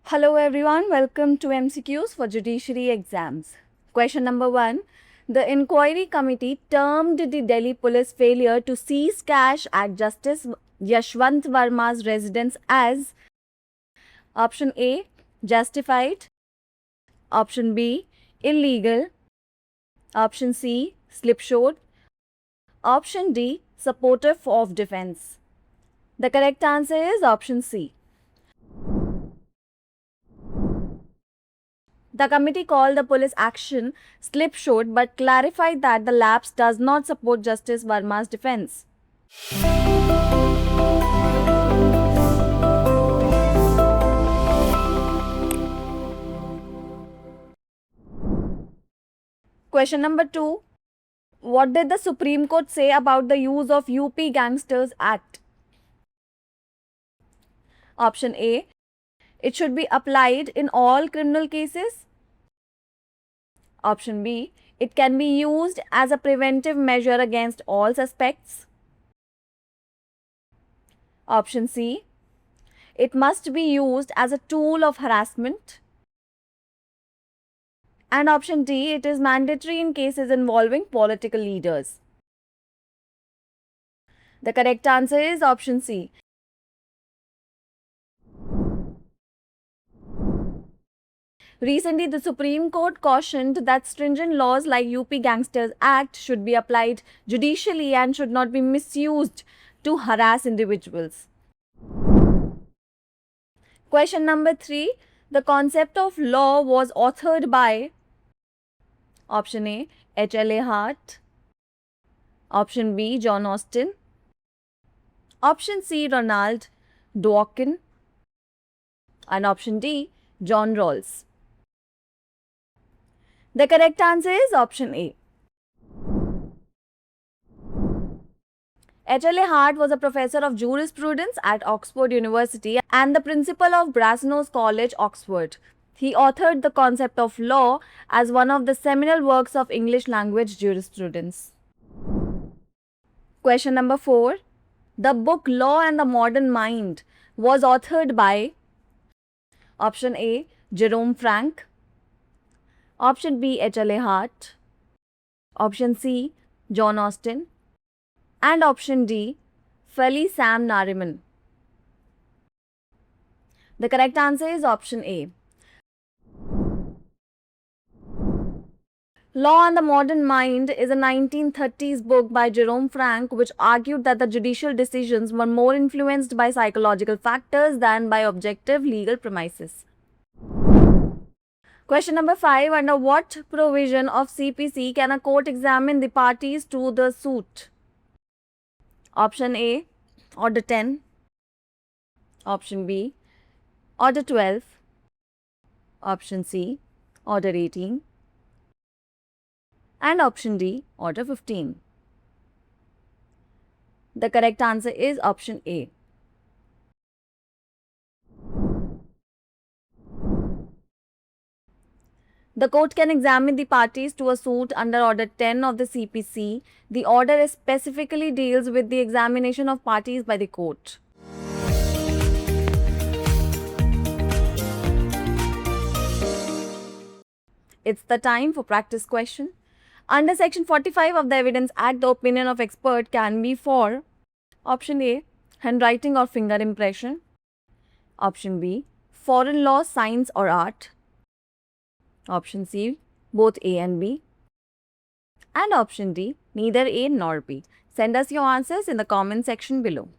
Hello everyone, welcome to MCQs for judiciary exams. Question number 1. The inquiry committee termed the Delhi police failure to seize cash at Justice Yashwant Verma's residence as option A, justified, option B, illegal, option C, slipshod, option D, supportive of defense. The correct answer is option C. The committee called the police action slipshod but clarified that the lapse does not support Justice Verma's defense. Question number 2. What did the Supreme Court say about the use of UP Gangsters Act? Option A. It should be applied in all criminal cases. Option B. It can be used as a preventive measure against all suspects. Option C. It must be used as a tool of harassment. And option D. It is mandatory in cases involving political leaders. The correct answer is option C. Recently, the Supreme Court cautioned that stringent laws like UP Gangsters Act should be applied judicially and should not be misused to harass individuals. Question number 3. The concept of law was authored by option A. H.L.A. Hart, option B. John Austin, option C. Ronald Dworkin, and option D. John Rawls. The correct answer is option A. H.L.A. Hart was a professor of jurisprudence at Oxford University and the principal of Brasenose College, Oxford. He authored the concept of law as one of the seminal works of English language jurisprudence. Question number 4. The book Law and the Modern Mind was authored by option A. Jerome Frank, option B. H.L.A. Hart, option C. John Austin, and option D. Feli Sam Nariman. The correct answer is option A. Law and the Modern Mind is a 1930s book by Jerome Frank which argued that the judicial decisions were more influenced by psychological factors than by objective legal premises. Question number 5. Under what provision of CPC can a court examine the parties to the suit? Option A. Order 10, option B. Order 12, option C. Order 18, and option D. Order 15. The correct answer is option A. The court can examine the parties to a suit under Order 10 of the CPC. The order specifically deals with the examination of parties by the court. It's the time for practice question. Under Section 45 of the Evidence Act, the opinion of expert can be for option A. Handwriting or finger impression, option B. Foreign law, science or art, option C. Both A and B, and option D. Neither A nor B. Send us your answers in the comment section below.